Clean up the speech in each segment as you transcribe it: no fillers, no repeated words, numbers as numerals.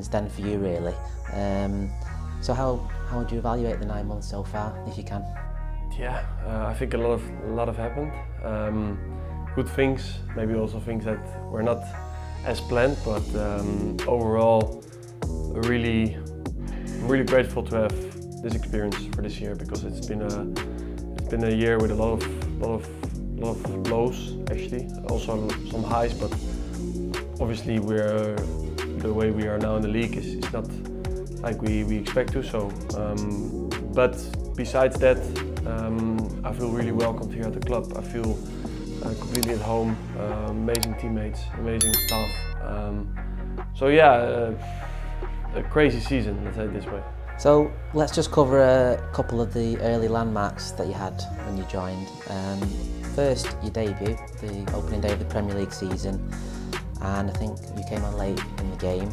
It's done for you really. So how would you evaluate the 9 months so far, if you can? Yeah, I think a lot have happened. Good things, maybe also things that were not as planned, but overall, really grateful to have this experience for this year, because it's been a year with a lot of lows actually, also some highs, but obviously the way we are now in the league is not like we expect to. So, but besides that, I feel really welcomed here at the club. I feel completely at home. Amazing teammates, amazing staff. So yeah, a crazy season, let's say it this way. So let's just cover a couple of the early landmarks that you had when you joined. First, your debut, the opening day of the Premier League season, and I think you came on late in the game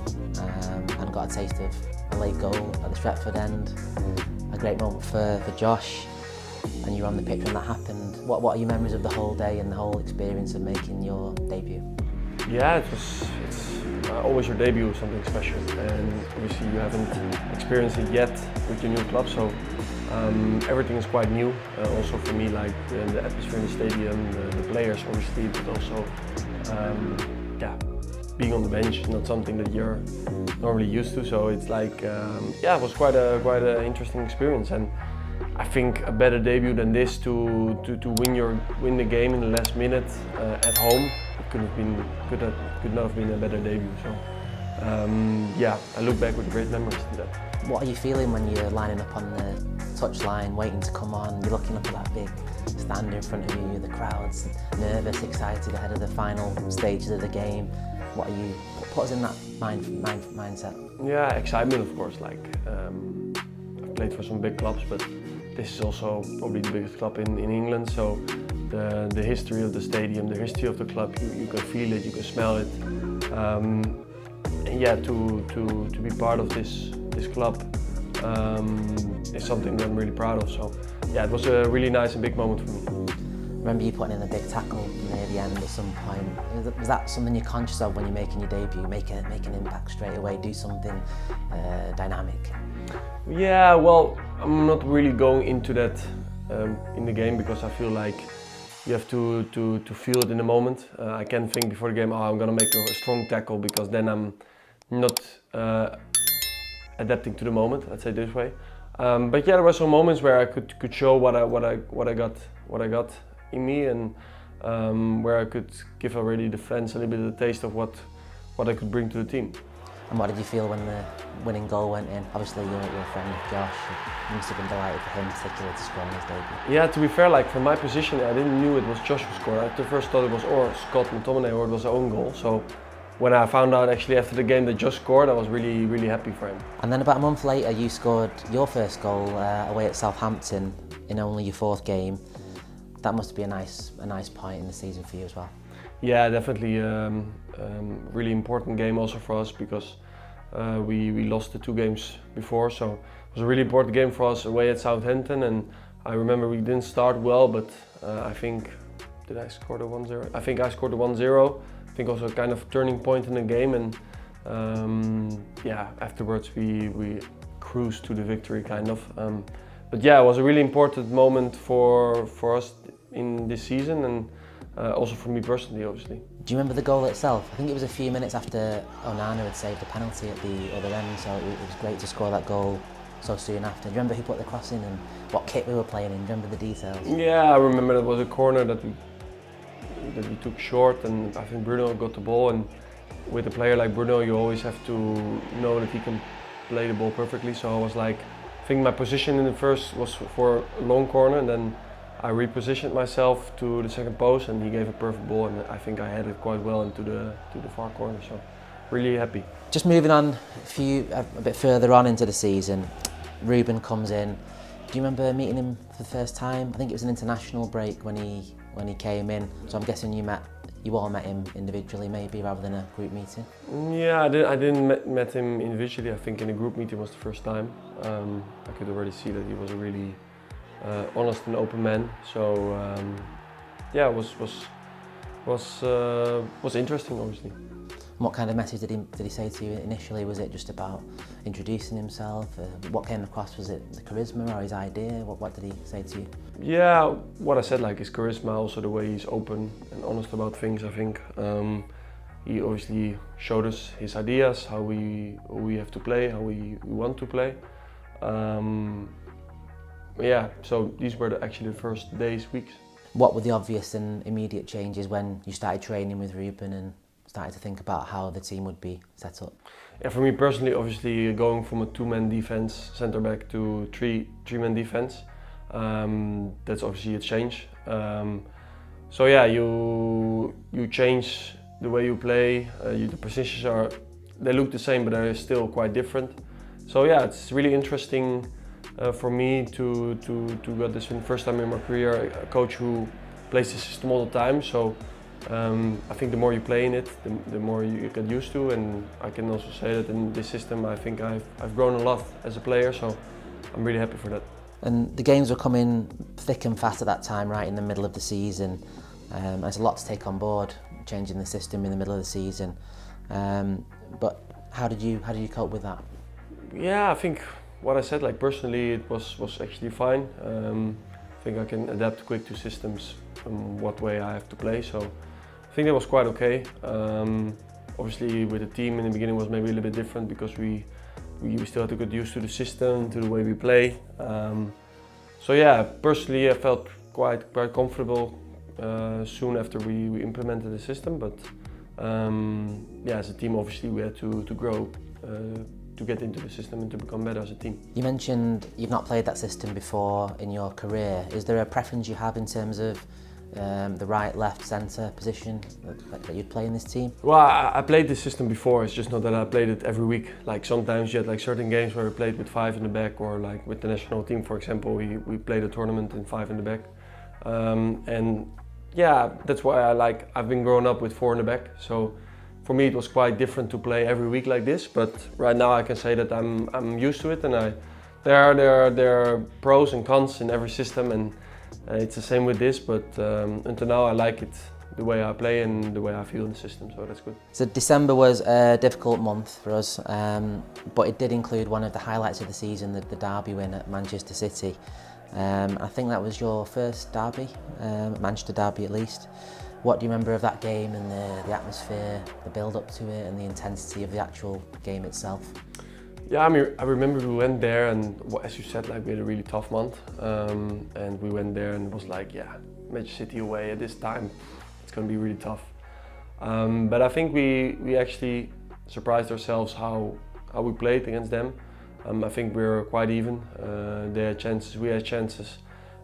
and got a taste of a late goal at the Stretford end. A great moment for Josh, and you were on the pitch when that happened. What are your memories of the whole day and the whole experience of making your debut? Yeah, it's always your debut is something special, and obviously you haven't experienced it yet with your new club, so everything is quite new. Also for me, like the atmosphere in the stadium, the players obviously, but also yeah, being on the bench is not something that you're normally used to. So it's like yeah, it was quite an interesting experience, and I think a better debut than this to win the game in the last minute at home. It could not have been a better debut. So yeah, I look back with great memories to that. What are you feeling when you're lining up on the touchline, waiting to come on? You're looking up at that big stand in front of you, the crowd's nervous, excited ahead of the final stages of the game. What are you? Put us in that mindset. Yeah, excitement, of course. Like I've played for some big clubs, but this is also probably the biggest club in England. So the history of the stadium, the history of the club, you can feel it, you can smell it. And yeah, to be part of this club is something that I'm really proud of. So yeah, it was a really nice and big moment for me. Remember you putting in a big tackle near the end at some point. Was that something you're conscious of when you're making your debut? Make an impact straight away, do something dynamic? Yeah, well, I'm not really going into that in the game, because I feel like you have to feel it in the moment. I can think before the game, oh, I'm gonna make a strong tackle, because then I'm not adapting to the moment. Let's say this way. But yeah, there were some moments where I could show what I got in me, and where I could give already the fans a little bit of the taste of what I could bring to the team. And what did you feel when the winning goal went in? Obviously you're a friend of Josh. You must have been delighted for him particularly to score on his debut. Yeah, to be fair, like from my position, I didn't knew it was Josh who scored. I at first thought it was or Scott McTominay or it was our own goal. So when I found out actually after the game that Josh scored, I was really happy for him. And then about a month later, you scored your first goal away at Southampton in only your 4th game. That must be a nice point in the season for you as well. Yeah, definitely. Really important game also for us, because we lost the 2 games before, so it was a really important game for us away at Southampton. And I remember we didn't start well, but I think, did I score the 1-0? I think I scored the 1-0. I think also a kind of turning point in the game, and yeah, afterwards we cruised to the victory kind of. But yeah, it was a really important moment for us in this season, and also for me personally, obviously. Do you remember the goal itself? I think it was a few minutes after Onana had saved the penalty at the other end, so it was great to score that goal so soon after. Do you remember who put the cross in and what kit we were playing in? Do you remember the details? Yeah, I remember there was a corner that we took short, and I think Bruno got the ball, and with a player like Bruno you always have to know that he can play the ball perfectly. So I was like, I think my position in the first was for a long corner, and then I repositioned myself to the second post, and he gave a perfect ball, and I think I had it quite well into the far corner. So really happy. Just moving on a bit further on into the season, Ruben comes in. Do you remember meeting him for the first time? I think it was an international break when he came in. So I'm guessing you all met him individually, maybe rather than a group meeting. Yeah, I didn't met him individually. I think in a group meeting was the first time. I could already see that he was a really honest and open man. So yeah, it was interesting, obviously. What kind of message did he say to you initially? Was it just about introducing himself? What came across? Was it the charisma or his idea? What did he say to you? Yeah, what I said, like his charisma, also the way he's open and honest about things, I think. He obviously showed us his ideas, how we have to play, how we want to play. Yeah, so these were actually the first days, weeks. What were the obvious and immediate changes when you started training with Ruben and started to think about how the team would be set up? Yeah, for me personally, obviously going from a two-man defense, centre back, to three-man defense, that's obviously a change. So yeah, you change the way you play. The positions they look the same, but they're still quite different. So yeah, it's really interesting for me to get this in first time in my career, a coach who plays the system all the time. So I think the more you play in it, the more you get used to, and I can also say that in this system I think I've grown a lot as a player, so I'm really happy for that. And the games were coming thick and fast at that time, right in the middle of the season. There's a lot to take on board, changing the system in the middle of the season. But how did you cope with that? Yeah, I think what I said, like personally, it was actually fine. I think I can adapt quick to systems from what way I have to play, so I think that was quite okay. Obviously with the team in the beginning was maybe a little bit different because we still had to get used to the system, to the way we play. So yeah, personally I felt quite comfortable soon after we implemented the system, but yeah, as a team obviously we had to grow to get into the system and to become better as a team. You mentioned you've not played that system before in your career. Is there a preference you have in terms of the right, left, centre position that you'd play in this team? Well, I played this system before, it's just not that I played it every week. Like sometimes you had like certain games where we played with 5 in the back, or like with the national team, for example, we played a tournament in 5 in the back. And yeah, that's why I've been growing up with 4 in the back. So for me it was quite different to play every week like this, but right now I can say that I'm used to it, and there are pros and cons in every system, and it's the same with this, but until now I like it, the way I play and the way I feel in the system, so that's good. So December was a difficult month for us, but it did include one of the highlights of the season, the derby win at Manchester City. I think that was your first derby, Manchester derby at least. What do you remember of that game and the atmosphere, the build-up to it and the intensity of the actual game itself? Yeah, I mean, I remember we went there, and as you said, like we had a really tough month, and we went there and it was like, yeah, Manchester City away at this time, it's going to be really tough. But I think we actually surprised ourselves how we played against them. I think we were quite even. They had chances, we had chances.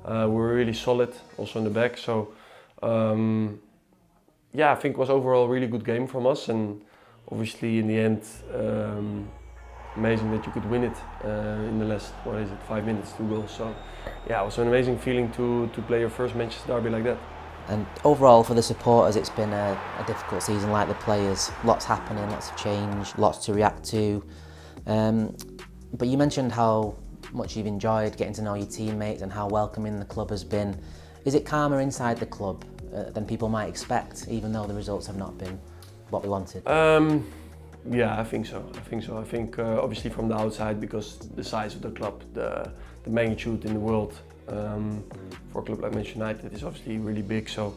We were really solid, also in the back. So yeah, I think it was overall a really good game from us, and obviously in the end, amazing that you could win it in the last, 5 minutes, 2 goals. So yeah, it was an amazing feeling to play your first Manchester derby like that. And overall for the supporters, it's been a difficult season, like the players. Lots happening, lots of change, lots to react to. But you mentioned how much you've enjoyed getting to know your teammates and how welcoming the club has been. Is it calmer inside the club than people might expect, even though the results have not been what we wanted? Yeah, I think so. I think obviously from the outside, because the size of the club, the magnitude in the world for a club like Manchester United is obviously really big. So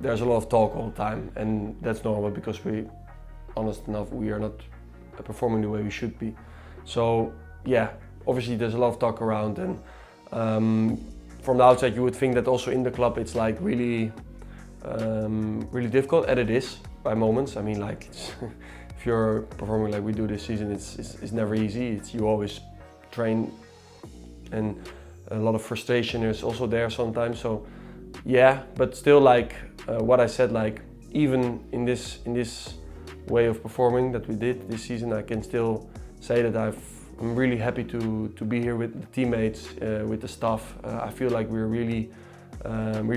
there's a lot of talk all the time, and that's normal because honest enough, we are not performing the way we should be. So yeah, obviously there's a lot of talk around, and from the outside you would think that also in the club it's like really difficult, and it is by moments. I mean, like if you're performing like we do this season, it's never easy. You always train, and a lot of frustration is also there sometimes. So yeah, but still, like what I said, like even in this way of performing that we did this season, I can still say that I'm really happy to be here with the teammates, with the staff. I feel like we're really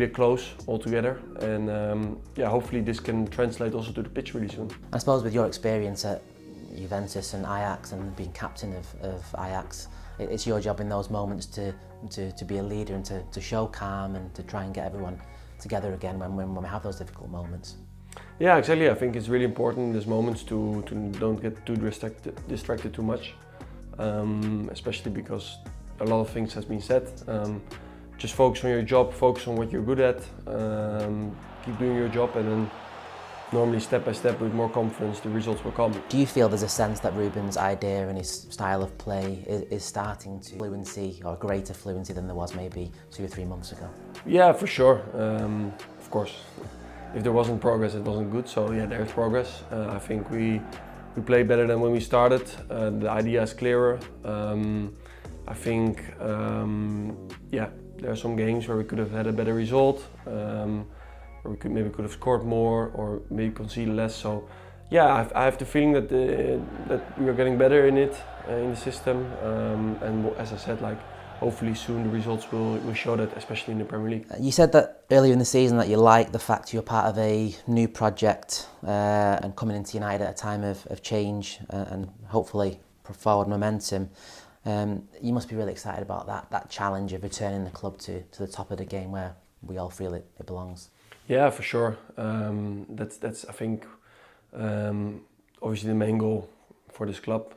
close all together, and yeah, hopefully this can translate also to the pitch really soon. I suppose with your experience at Juventus and Ajax and being captain of Ajax, it's your job in those moments to be a leader and to show calm and to try and get everyone together again when we have those difficult moments. Yeah, exactly. I think it's really important in these moments to don't get too distracted too much, especially because a lot of things has been said. Just focus on your job, focus on what you're good at, keep doing your job, and then normally step by step with more confidence the results will come. Do you feel there's a sense that Ruben's idea and his style of play is starting to fluency or greater fluency than there was maybe 2 or 3 months ago? Yeah, for sure. Of course, if there wasn't progress, it wasn't good. So yeah, there's progress. I think we play better than when we started. The idea is clearer. I think yeah, there are some games where we could have had a better result. Or we could have scored more, or maybe conceded less. So, yeah, I have the feeling that that we are getting better in it, in the system. And as I said, like hopefully soon the results will show that, especially in the Premier League. You said that earlier in the season that you liked the fact you're part of a new project and coming into United at a time of change and hopefully forward momentum. You must be really excited about that challenge of returning the club to the top of the game where we all feel it belongs. Yeah, for sure. That's I think obviously the main goal for this club.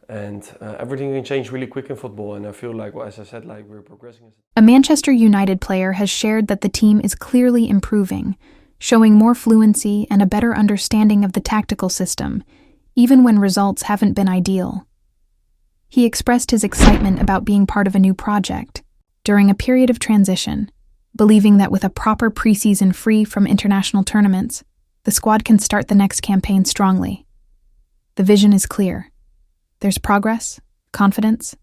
And everything can change really quick in football, and I feel like, well, as I said, like we're progressing. A Manchester United player has shared that the team is clearly improving, showing more fluency and a better understanding of the tactical system, even when results haven't been ideal. He expressed his excitement about being part of a new project during a period of transition, believing that with a proper preseason free from international tournaments, the squad can start the next campaign strongly. The vision is clear. There's progress, confidence,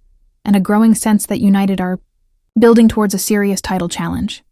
and a growing sense that United are building towards a serious title challenge.